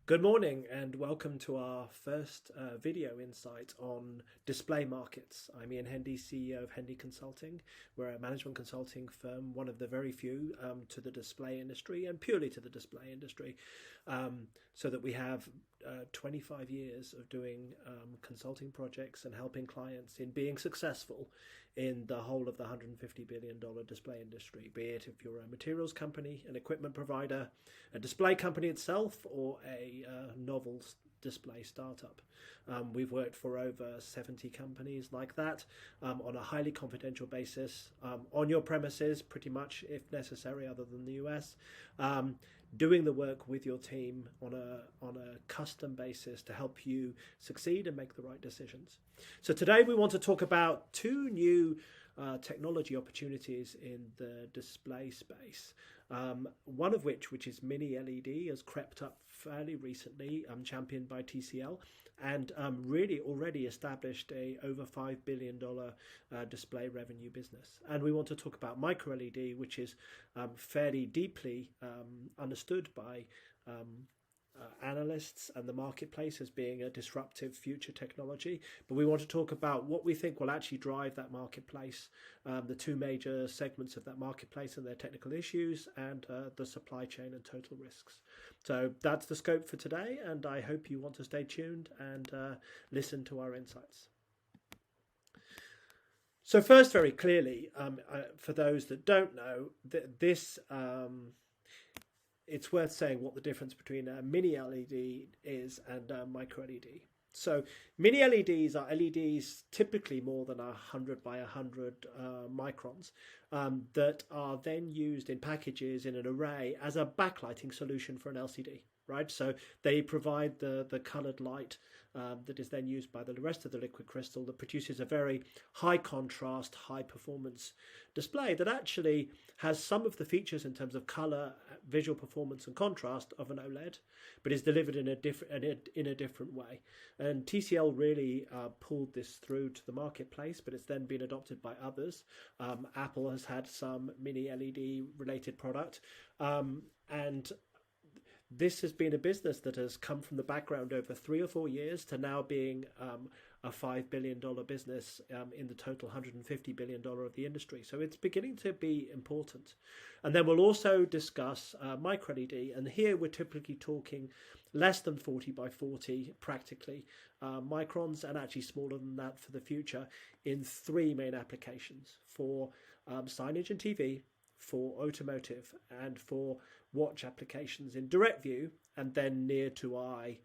Good morning and welcome to our first video insight on display markets. I'm Ian Hendy, CEO of Hendy Consulting. We're a management consulting firm, one of the very few to the display industry and purely to the display industry, so that we have 25 years of doing consulting projects and helping clients in being successful in the whole of the $150 billion display industry, be it if you're a materials company, an equipment provider, a display company itself, or a novel display startup. We've worked for over 70 companies like that on a highly confidential basis, on your premises pretty much if necessary, other than the US, doing the work with your team on a custom basis to help you succeed and make the right decisions. So today we want to talk about two new technology opportunities in the display space. One of which is Mini-LED, has crept up fairly recently, championed by TCL, and really already established a over $5 billion display revenue business. And we want to talk about MicroLED, which is fairly deeply understood by analysts and the marketplace as being a disruptive future technology. But we want to talk about what we think will actually drive that marketplace, the two major segments of that marketplace and their technical issues, and the supply chain and total risks. So that's the scope for today, and I hope you want to stay tuned and listen to our insights. So first, very clearly, for those that don't know, this it's worth saying what the difference between a mini LED is and a micro LED. So mini LEDs are LEDs typically more than 100 by 100 microns that are then used in packages in an array as a backlighting solution for an LCD. Right, so they provide the coloured light that is then used by the rest of the liquid crystal that produces a very high contrast, high performance display that actually has some of the features in terms of colour, visual performance and contrast of an OLED, but is delivered in a different way. And TCL really pulled this through to the marketplace, but it's then been adopted by others. Apple has had some mini LED related product, and this has been a business that has come from the background over 3 or 4 years to now being a $5 billion business in the total $150 billion of the industry. So it's beginning to be important. And then we'll also discuss micro LED. And here we're typically talking less than 40 by 40 practically microns, and actually smaller than that for the future, in 3 main applications: for signage and TV, for automotive, and for watch applications in direct view, and then near to eye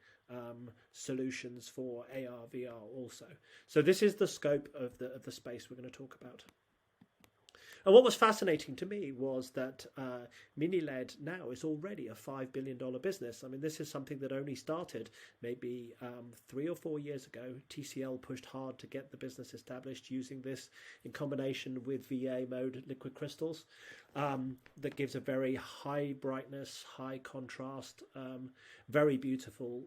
solutions for AR, VR also. So this is the scope of the space we're going to talk about. And what was fascinating to me was that MiniLED now is already a $5 billion business. I mean, this is something that only started maybe 3 or 4 years ago. TCL pushed hard to get the business established using this in combination with VA mode liquid crystals that gives a very high brightness, high contrast, very beautiful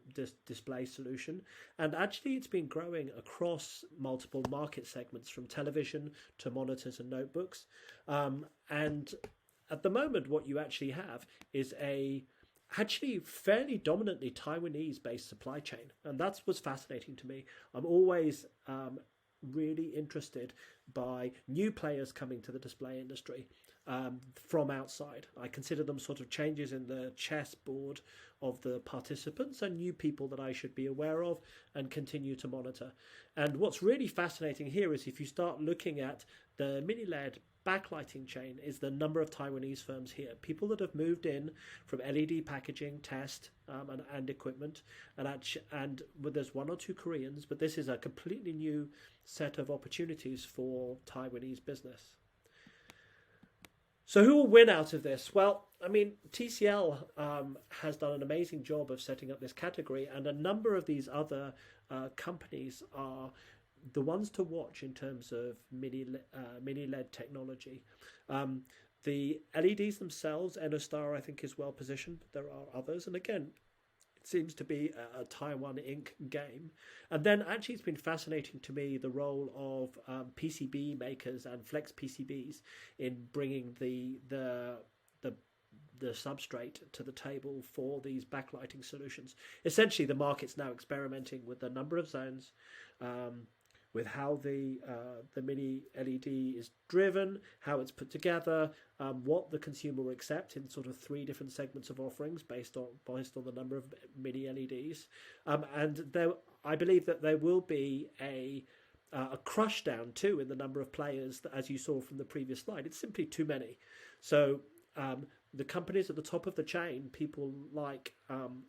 display solution. And actually it's been growing across multiple market segments, from television to monitors and notebooks. And at the moment, what you actually have is actually fairly dominantly Taiwanese-based supply chain. And that's what's fascinating to me. I'm always really interested by new players coming to the display industry from outside. I consider them sort of changes in the chessboard of the participants and new people that I should be aware of and continue to monitor. And what's really fascinating here is if you start looking at the mini-LED backlighting chain, is the number of Taiwanese firms here, people that have moved in from LED packaging, test and equipment, and there's 1 or 2 Koreans, but this is a completely new set of opportunities for Taiwanese business. So who will win out of this? Well, I mean, TCL has done an amazing job of setting up this category, and a number of these other companies are the ones to watch in terms of mini-LED technology. The LEDs themselves, Enostar, I think, is well positioned, but there are others. And again, it seems to be a Taiwan Inc. game. And then actually it's been fascinating to me the role of PCB makers and flex PCBs in bringing the the substrate to the table for these backlighting solutions. Essentially, the market's now experimenting with the number of zones, with how the mini LED is driven, how it's put together, what the consumer will accept in sort of 3 different segments of offerings based on the number of mini LEDs, and I believe that there will be a crush down too in the number of players that, as you saw from the previous slide, it's simply too many. So the companies at the top of the chain, people like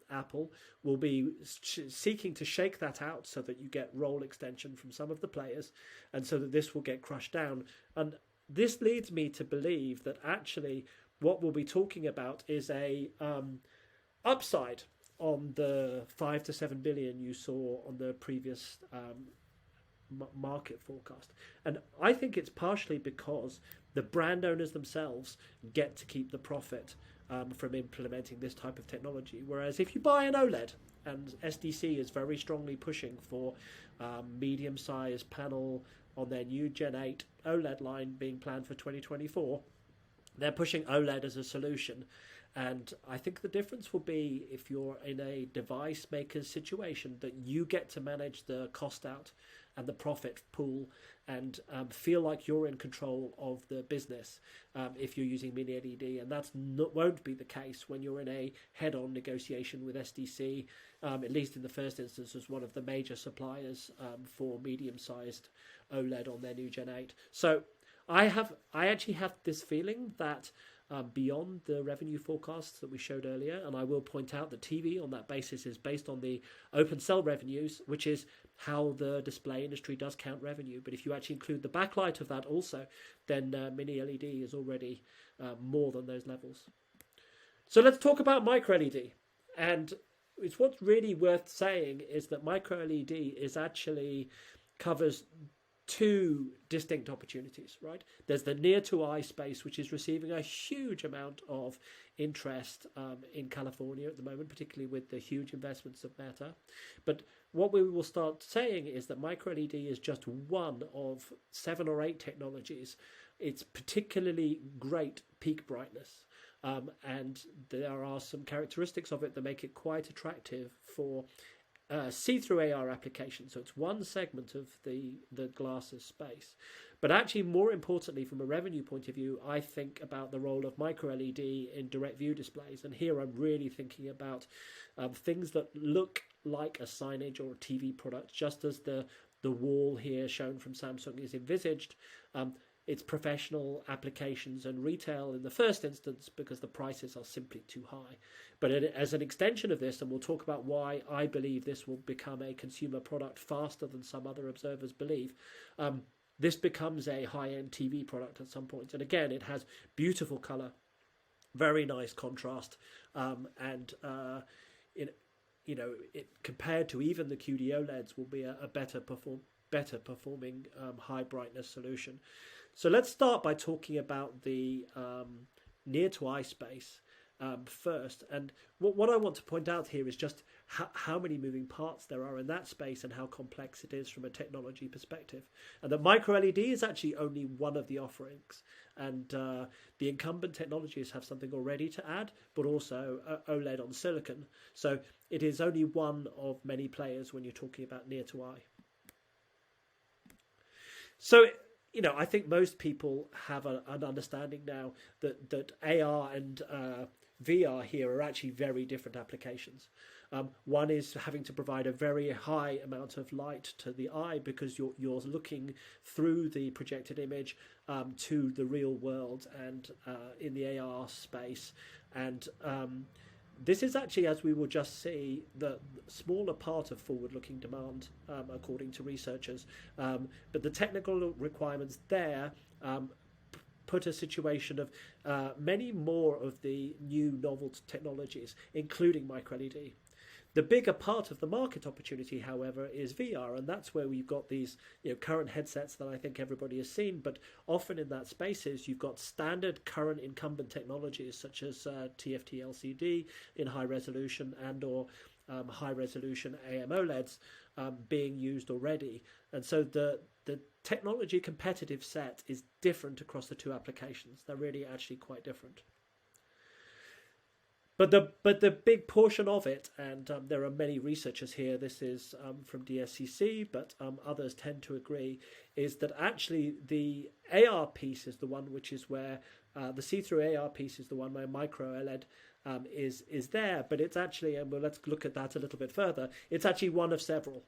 Apple, will be seeking to shake that out so that you get role extension from some of the players, and so that this will get crushed down. And this leads me to believe that actually what we'll be talking about is a upside on the 5 to 7 billion you saw on the previous market forecast. And I think it's partially because the brand owners themselves get to keep the profit from implementing this type of technology. Whereas if you buy an OLED, and SDC is very strongly pushing for medium-sized panel on their new Gen 8 OLED line being planned for 2024, they're pushing OLED as a solution. And I think the difference will be if you're in a device maker's situation that you get to manage the cost out and the profit pool and feel like you're in control of the business if you're using mini LED, and that won't be the case when you're in a head-on negotiation with SDC, at least in the first instance as one of the major suppliers for medium-sized OLED on their new Gen 8. So I actually have this feeling that beyond the revenue forecasts that we showed earlier, and I will point out that TV on that basis is based on the open cell revenues, which is how the display industry does count revenue. But if you actually include the backlight of that also, then mini LED is already more than those levels. So let's talk about micro LED. And it's what's really worth saying is that micro LED is actually covers 2 distinct opportunities, right? There's the near to eye space, which is receiving a huge amount of interest in California at the moment, particularly with the huge investments of Meta. But what we will start saying is that micro LED is just one of 7 or 8 technologies. It's particularly great peak brightness. And there are some characteristics of it that make it quite attractive for see-through AR application. So it's one segment of the glasses space. But actually, more importantly, from a revenue point of view, I think about the role of micro LED in direct view displays. And here I'm really thinking about things that look like a signage or a TV product, just as the wall here shown from Samsung is envisaged. It's professional applications and retail in the first instance because the prices are simply too high. But as an extension of this, and we'll talk about why I believe this will become a consumer product faster than some other observers believe, this becomes a high-end TV product at some point. And again, it has beautiful color, very nice contrast, and it compared to even the QD OLEDs will be a better performing high brightness solution. So let's start by talking about the near to eye space first. And what I want to point out here is just how many moving parts there are in that space and how complex it is from a technology perspective. And that micro LED is actually only one of the offerings. And the incumbent technologies have something already to add, but also OLED on silicon. So it is only one of many players when you're talking about near to eye. So, I think most people have an understanding now that AR and VR here are actually very different applications. One is having to provide a very high amount of light to the eye because you're looking through the projected image to the real world and in the AR space. And this is actually, as we will just see, the smaller part of forward-looking demand, according to researchers. But the technical requirements there put a situation of many more of the new novel technologies, including micro-LED. The bigger part of the market opportunity, however, is VR, and that's where we've got these current headsets that I think everybody has seen, but often in that spaces you've got standard current incumbent technologies such as TFT LCD in high resolution and or high resolution AMOLEDs being used already. And so the technology competitive set is different across the 2 applications. They're really actually quite different. but the big portion of it, and there are many researchers here. This is from DSCC, but others tend to agree, is that actually the AR piece is the one which is where the see-through AR piece is the one where MicroLED is there. But it's actually, and well, let's look at that a little bit further. It's actually one of several.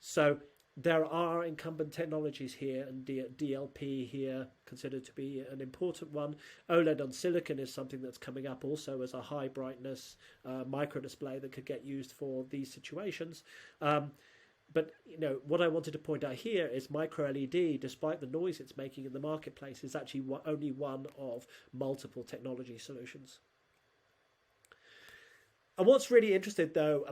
So there are incumbent technologies here, and DLP here considered to be an important one. OLED on silicon is something that's coming up also as a high brightness micro display that could get used for these situations. But what I wanted to point out here is micro LED, despite the noise it's making in the marketplace, is actually only one of multiple technology solutions. And what's really interesting, though,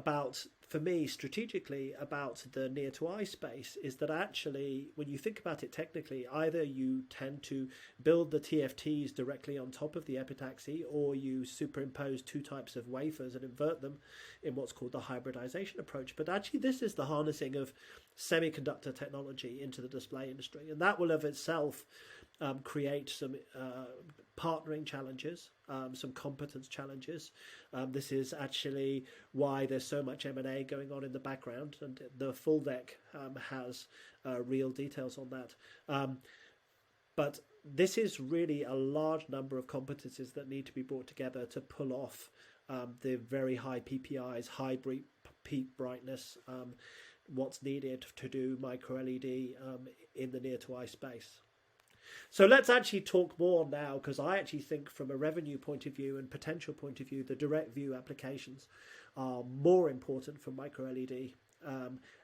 for me, strategically, about the near-to-eye space is that actually, when you think about it technically, either you tend to build the TFTs directly on top of the epitaxy, or you superimpose two types of wafers and invert them in what's called the hybridization approach. But actually, this is the harnessing of semiconductor technology into the display industry, and that will of itself create some partnering challenges, some competence challenges. This is actually why there's so much M&A going on in the background, and the full deck has real details on that. But this is really a large number of competencies that need to be brought together to pull off the very high PPIs, high peak brightness, what's needed to do micro LED in the near-to-eye space. So let's actually talk more now, because I actually think from a revenue point of view and potential point of view, the direct view applications are more important for micro LED.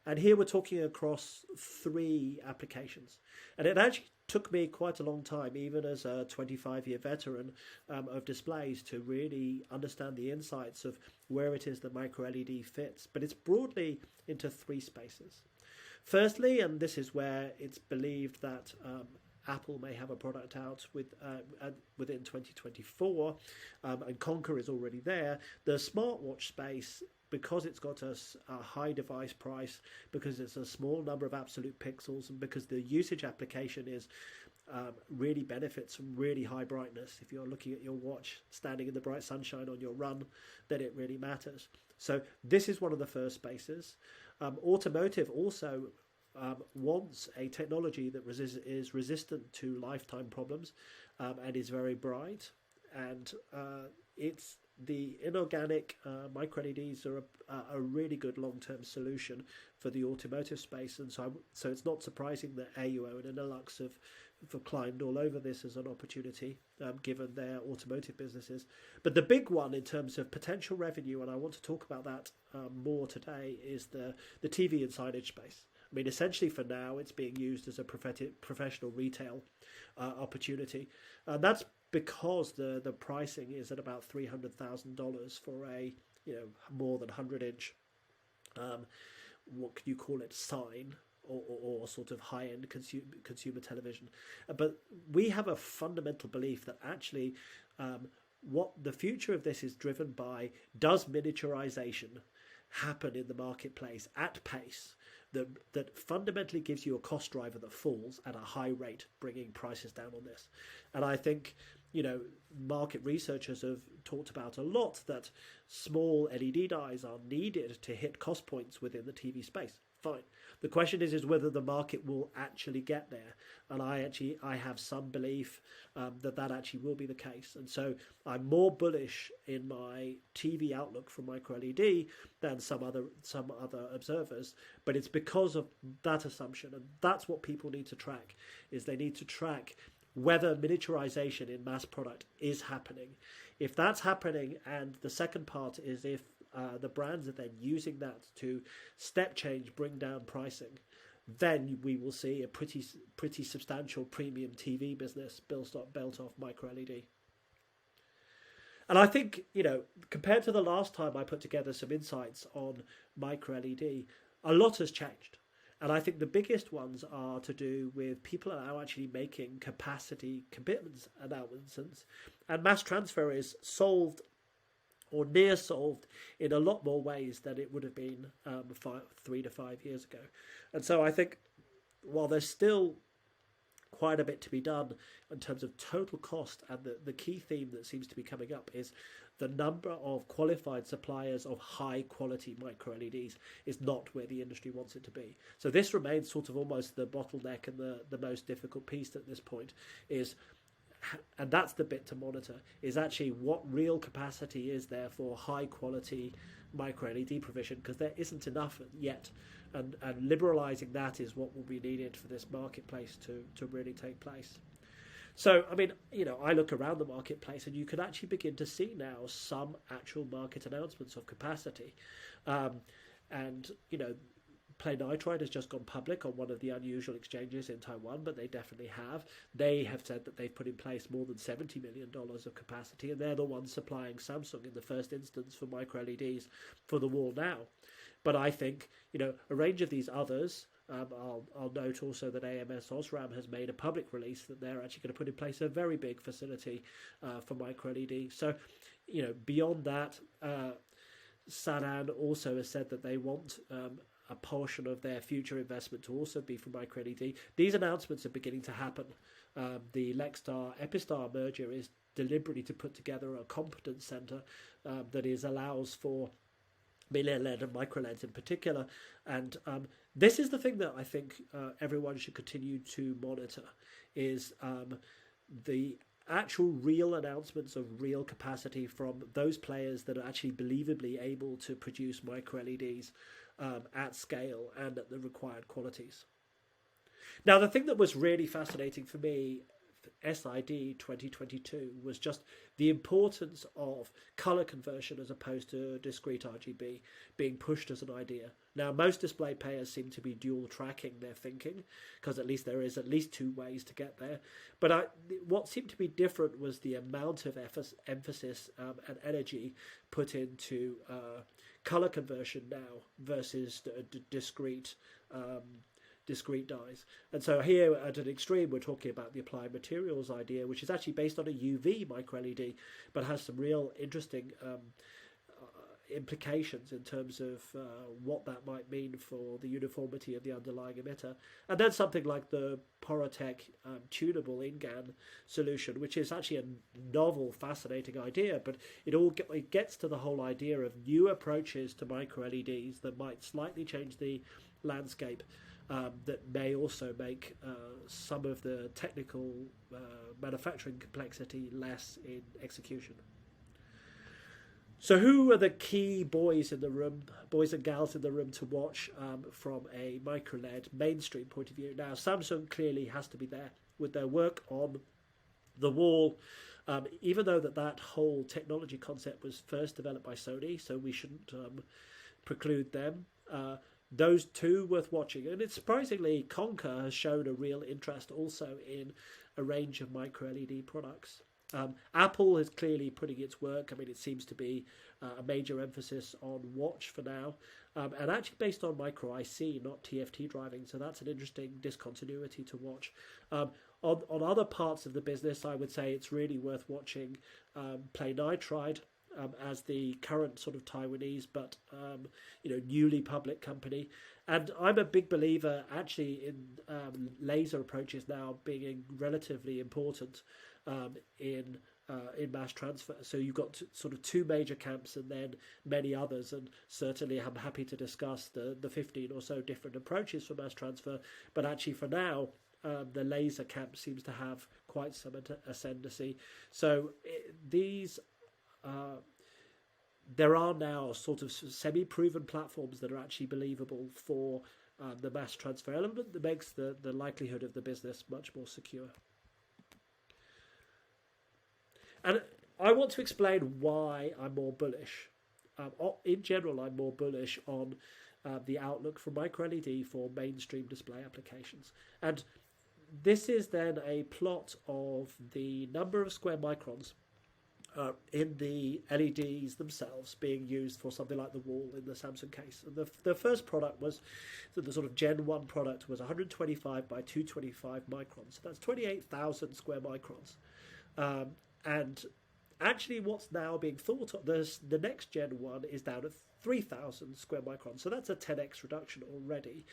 And here we're talking across 3 applications. And it actually took me quite a long time, even as a 25-year veteran of displays, to really understand the insights of where it is that micro LED fits. But it's broadly into 3 spaces. Firstly, and this is where it's believed that Apple may have a product out within 2024, and Conquer is already there. The smartwatch space, because it's got a high device price, because it's a small number of absolute pixels, and because the usage application is really benefits from really high brightness. If you're looking at your watch standing in the bright sunshine on your run, then it really matters. So this is one of the first spaces. Automotive also wants a technology that is resistant to lifetime problems and is very bright, and it's the inorganic micro LEDs are a really good long-term solution for the automotive space, and so it's not surprising that AUO and Innolux have climbed all over this as an opportunity, given their automotive businesses. But the big one in terms of potential revenue, and I want to talk about that more today, is the TV and signage space. I mean, essentially for now, it's being used as a professional retail opportunity. And that's because the pricing is at about $300,000 for a more than 100-inch, what can you call it, sign, or sort of high-end consumer television. But we have a fundamental belief that actually what the future of this is driven by, does miniaturization happen in the marketplace at pace that fundamentally gives you a cost driver that falls at a high rate, bringing prices down on this. And I think market researchers have talked about a lot that small LED dies are needed to hit cost points within the TV space. Fine. The question is whether the market will actually get there. And I have some belief that actually will be the case. And so I'm more bullish in my TV outlook for micro LED than some other observers. But it's because of that assumption. And that's what people need to track, is they need to track whether miniaturization in mass product is happening. If that's happening, and the second part is if the brands are then using that to step change, bring down pricing, then we will see a pretty substantial premium TV business built off micro LED. And I think, compared to the last time I put together some insights on micro LED, a lot has changed. And I think the biggest ones are to do with people are now actually making capacity commitments announcements, and mass transfer is solved or near solved in a lot more ways than it would have been 3 to 5 years ago. And so I think while there's still quite a bit to be done in terms of total cost, and the key theme that seems to be coming up is the number of qualified suppliers of high quality micro LEDs is not where the industry wants it to be. So this remains sort of almost the bottleneck and the most difficult piece at this point is, and that's the bit to monitor, is actually what real capacity is there for high quality micro LED provision, because there isn't enough yet, and liberalizing that is what will be needed for this marketplace to really take place. So, I mean, I look around the marketplace and you can actually begin to see now some actual market announcements of capacity. And, Play Nitride has just gone public on one of the unusual exchanges in Taiwan, but they definitely have. They have said that they've put in place more than $70 million of capacity, and they're the ones supplying Samsung in the first instance for micro LEDs for the wall now. But I think, a range of these others, I'll note also that AMS Osram has made a public release that they're actually going to put in place a very big facility for micro LED. So, beyond that, Sanan also has said that they want a portion of their future investment to also be from micro LED. These announcements are beginning to happen. The Lexstar Epistar merger is deliberately to put together a competence center that allows for MiniLED and MicroLEDs in particular. And this is the thing that I think everyone should continue to monitor, is the actual real announcements of real capacity from those players that are actually believably able to produce micro LEDs at scale and at the required qualities. Now, the thing that was really fascinating for me, SID 2022, was just the importance of color conversion as opposed to discrete RGB being pushed as an idea. Now, most display players seem to be dual tracking their thinking, because at least there is at least two ways to get there. But what seemed to be different was the amount of emphasis and energy put into color conversion now versus discrete dyes. And so here at an extreme, we're talking about the applied materials idea, which is actually based on a UV micro LED, but has some real interesting implications in terms of what that might mean for the uniformity of the underlying emitter. And then something like the Porotech tunable InGaN solution, which is actually a novel, fascinating idea, but it gets to the whole idea of new approaches to micro LEDs that might slightly change the landscape, that may also make some of the technical manufacturing complexity less in execution. So who are the key boys and gals in the room to watch from a micro-LED mainstream point of view? Now, Samsung clearly has to be there with their work on the wall, even though that whole technology concept was first developed by Sony, so we shouldn't preclude them. Those two worth watching. And it's surprisingly, Conker has shown a real interest also in a range of micro LED products. Apple is clearly putting its work. I mean, it seems to be a major emphasis on watch for now, and actually based on micro IC, not TFT driving. So that's an interesting discontinuity to watch. On other parts of the business, I would say it's really worth watching Play Nitride, as the current sort of Taiwanese but newly public company. And I'm a big believer actually in laser approaches now being relatively important in mass transfer. So you've got sort of two major camps and then many others, and certainly I'm happy to discuss the 15 or so different approaches for mass transfer, but actually for now the laser camp seems to have quite some ascendancy. So there are now sort of semi-proven platforms that are actually believable for the mass transfer element that makes the likelihood of the business much more secure. And I want to explain why I'm more bullish. In general, I'm more bullish on the outlook for micro LED for mainstream display applications. And this is then a plot of the number of square microns in the LEDs themselves being used for something like the wall in the Samsung case. And the first product was, the sort of Gen 1 product was 125 by 225 microns. So that's 28,000 square microns. And actually what's now being thought of, the next Gen 1 is down at 3,000 square microns. So that's a 10x reduction already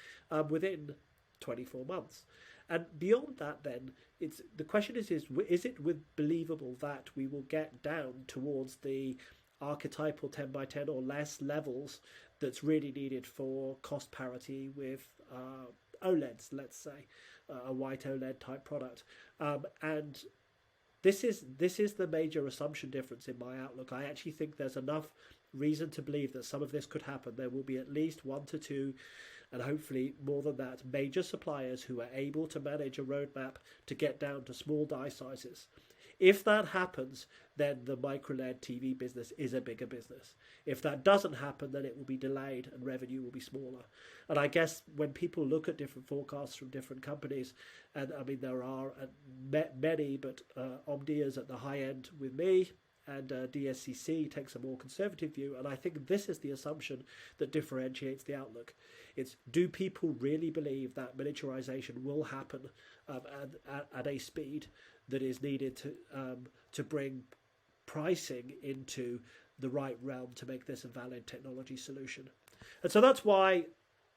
within 24 months. And beyond that, then, the question is it believable that we will get down towards the archetypal 10 by 10 or less levels that's really needed for cost parity with OLEDs, let's say, a white OLED type product. And this is the major assumption difference in my outlook. I actually think there's enough reason to believe that some of this could happen. There will be at least 1 to 2, and hopefully more than that, major suppliers who are able to manage a roadmap to get down to small die sizes. If that happens, then the MicroLED TV business is a bigger business. If that doesn't happen, then it will be delayed and revenue will be smaller. And I guess when people look at different forecasts from different companies, and I mean there are many, but Omnia's at the high end with me, and DSCC takes a more conservative view, and I think this is the assumption that differentiates the outlook. It's, do people really believe that miniaturization will happen at a speed that is needed to bring pricing into the right realm to make this a valid technology solution? And so that's why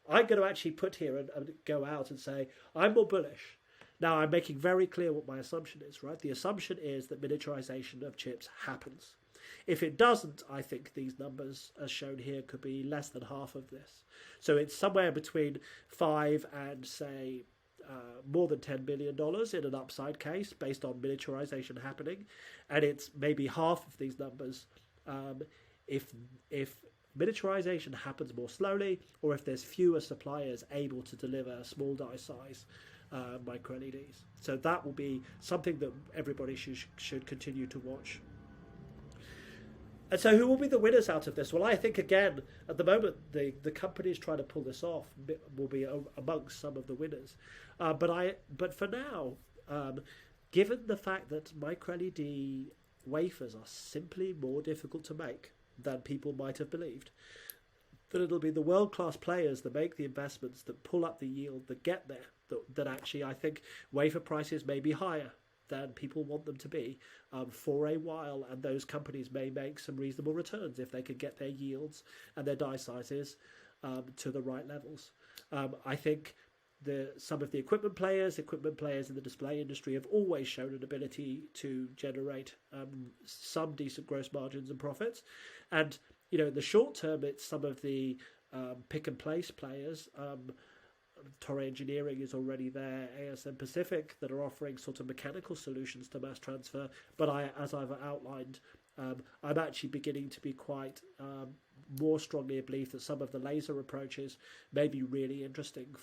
I'm going to actually put here and go out and say I'm more bullish. Now, I'm making very clear what my assumption is, right? The assumption is that miniaturization of chips happens. If it doesn't, I think these numbers, as shown here, could be less than half of this. So it's somewhere between 5 and, say, more than $10 billion in an upside case based on miniaturization happening. And it's maybe half of these numbers if miniaturization happens more slowly, or if there's fewer suppliers able to deliver small die size micro LEDs. So that will be something that everybody should continue to watch. And so who will be the winners out of this? Well, I think, again, at the moment, the companies trying to pull this off will be amongst some of the winners. But for now, given the fact that micro LED wafers are simply more difficult to make than people might have believed, that it'll be the world-class players that make the investments, that pull up the yield, that get there, that actually I think wafer prices may be higher than people want them to be for a while, and those companies may make some reasonable returns if they could get their yields and their die sizes to the right levels. I think some of the equipment players in the display industry have always shown an ability to generate some decent gross margins and profits. And, you know, in the short term, it's some of the pick and place players. Torre Engineering is already there, ASM Pacific, that are offering sort of mechanical solutions to mass transfer. But as I've outlined, I'm actually beginning to be quite more strongly a belief that some of the laser approaches may be really interesting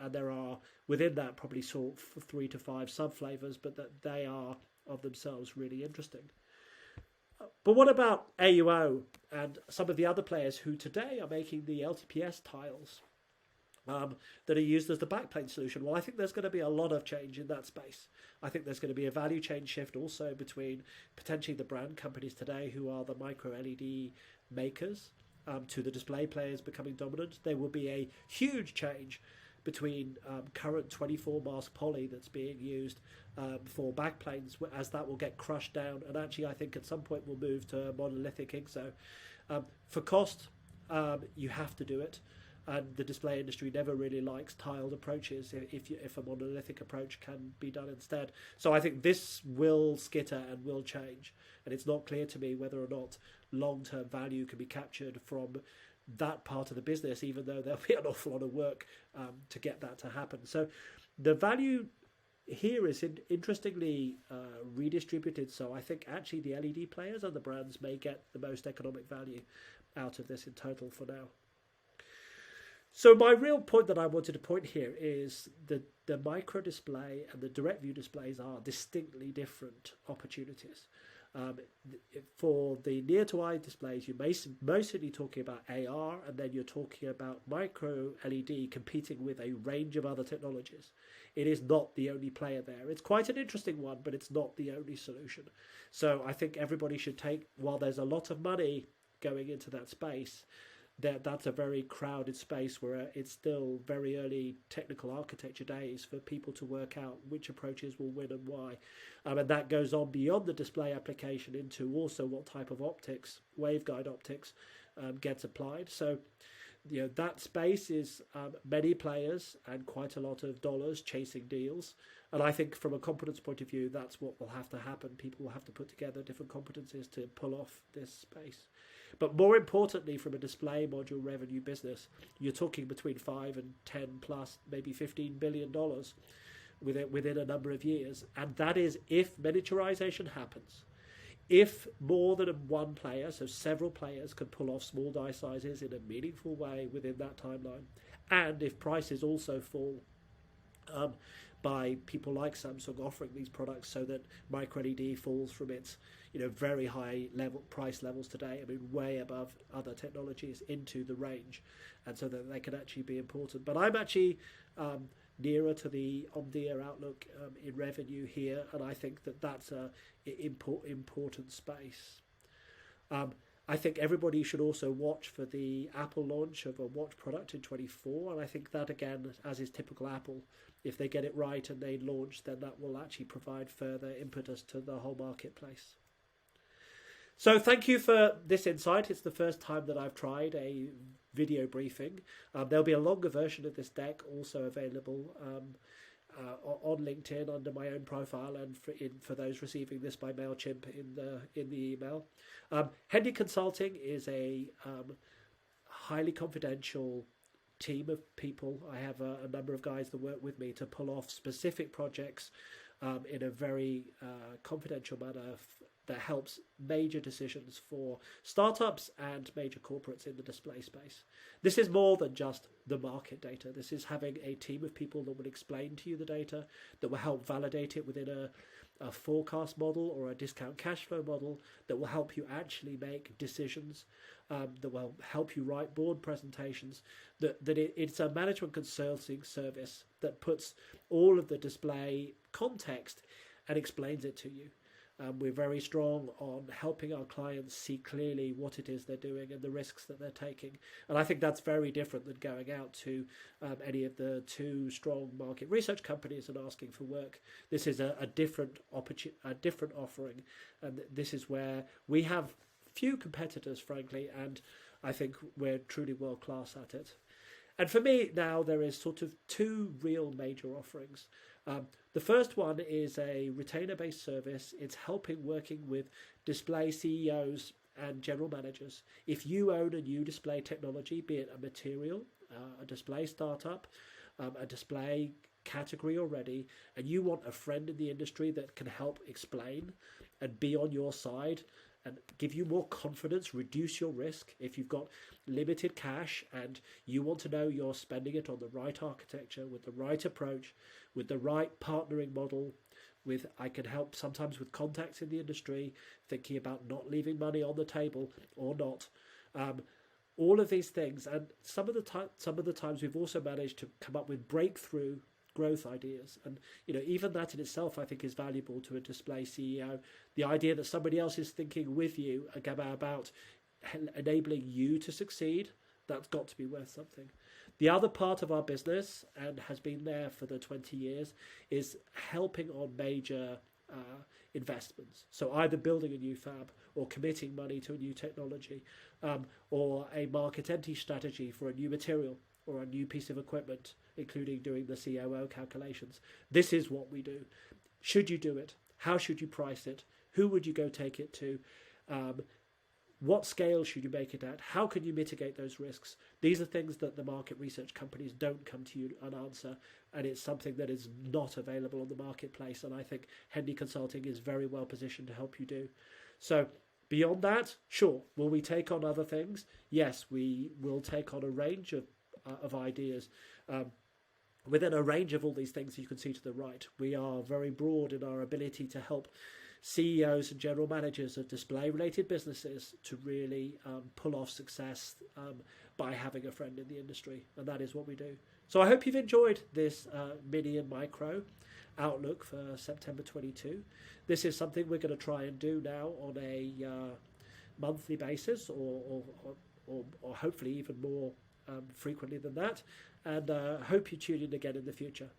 and there are within that probably sort of 3 to 5 sub-flavors, but that they are of themselves really interesting. But what about AUO and some of the other players who today are making the LTPS tiles that are used as the backplane solution? Well, I think there's going to be a lot of change in that space. I think there's going to be a value chain shift also between potentially the brand companies today who are the micro LED makers to the display players becoming dominant. There will be a huge change between current 24 mask poly that's being used for backplanes, as that will get crushed down, and actually I think at some point we'll move to monolithic IGZO. For cost, you have to do it, and the display industry never really likes tiled approaches if a monolithic approach can be done instead. So I think this will skitter and will change, and it's not clear to me whether or not long-term value can be captured from that part of the business, even though there'll be an awful lot of work to get that to happen. So the value here is interestingly redistributed. So I think actually the LED players and the brands may get the most economic value out of this in total for now. So my real point that I wanted to point here is that the micro display and the direct view displays are distinctly different opportunities. For the near to eye displays, you're mostly talking about AR, and then you're talking about micro LED competing with a range of other technologies. It is not the only player there. It's quite an interesting one, but it's not the only solution. So I think everybody should take, while there's a lot of money going into that space, that's a very crowded space where it's still very early technical architecture days for people to work out which approaches will win and why. And that goes on beyond the display application into also what type of optics, waveguide optics, gets applied. So that space is many players and quite a lot of dollars chasing deals. And I think from a competence point of view, that's what will have to happen. People will have to put together different competencies to pull off this space. But more importantly, from a display module revenue business, you're talking between 5 and 10 plus, maybe $15 billion within a number of years. And that is if miniaturization happens. If more than one player, so several players, can pull off small die sizes in a meaningful way within that timeline, and if prices also fall by people like Samsung offering these products so that microLED falls from its very high level price levels today, I mean way above other technologies, into the range, and so that they can actually be important. But I'm actually nearer to the Omdia outlook in revenue here, and I think that that's a important space. I think everybody should also watch for the Apple launch of a watch product in 24, and I think that, again, as is typical Apple, if they get it right and they launch, then that will actually provide further impetus to the whole marketplace. So thank you for this insight. It's the first time that I've tried a video briefing. There'll be a longer version of this deck also available on LinkedIn under my own profile, and for those receiving this by MailChimp in the email. Hendy Consulting is a highly confidential team of people. I have a number of guys that work with me to pull off specific projects in a very confidential manner that helps major decisions for startups and major corporates in the display space. This is more than just the market data. This is having a team of people that will explain to you the data, that will help validate it within a forecast model or a discount cash flow model, that will help you actually make decisions, that will help you write board presentations, it's a management consulting service that puts all of the display context and explains it to you. We're very strong on helping our clients see clearly what it is they're doing and the risks that they're taking. And I think that's very different than going out to any of the two strong market research companies and asking for work. This is a different offering. And this is where we have few competitors, frankly, and I think we're truly world class at it. And for me now, there is sort of two real major offerings. The first one is a retainer-based service. It's working with display CEOs and general managers. If you own a new display technology, be it a material, a display startup, a display category already, and you want a friend in the industry that can help explain and be on your side and give you more confidence, reduce your risk. If you've got limited cash and you want to know you're spending it on the right architecture, with the right approach, with the right partnering model, I can help sometimes with contacts in the industry, thinking about not leaving money on the table or not. All of these things, and some of the times we've also managed to come up with breakthrough growth ideas, and even that in itself I think is valuable to a display CEO. The idea that somebody else is thinking with you about enabling you to succeed, that's got to be worth something. The other part of our business, and has been there for the 20 years, is helping on major investments. So either building a new fab or committing money to a new technology, or a market entry strategy for a new material or a new piece of equipment, including doing the COO calculations. This is what we do. Should you do it? How should you price it? Who would you go take it to? What scale should you make it at? How can you mitigate those risks? These are things that the market research companies don't come to you and answer, and it's something that is not available on the marketplace, and I think Hendy Consulting is very well positioned to help you do. So beyond that, sure, will we take on other things? Yes, we will take on a range of ideas. Within a range of all these things you can see to the right, we are very broad in our ability to help CEOs and general managers of display-related businesses to really pull off success by having a friend in the industry, and that is what we do. So I hope you've enjoyed this mini and micro outlook for September 22. This is something we're going to try and do now on a monthly basis, or hopefully even more frequently than that, and hope you tune in again in the future.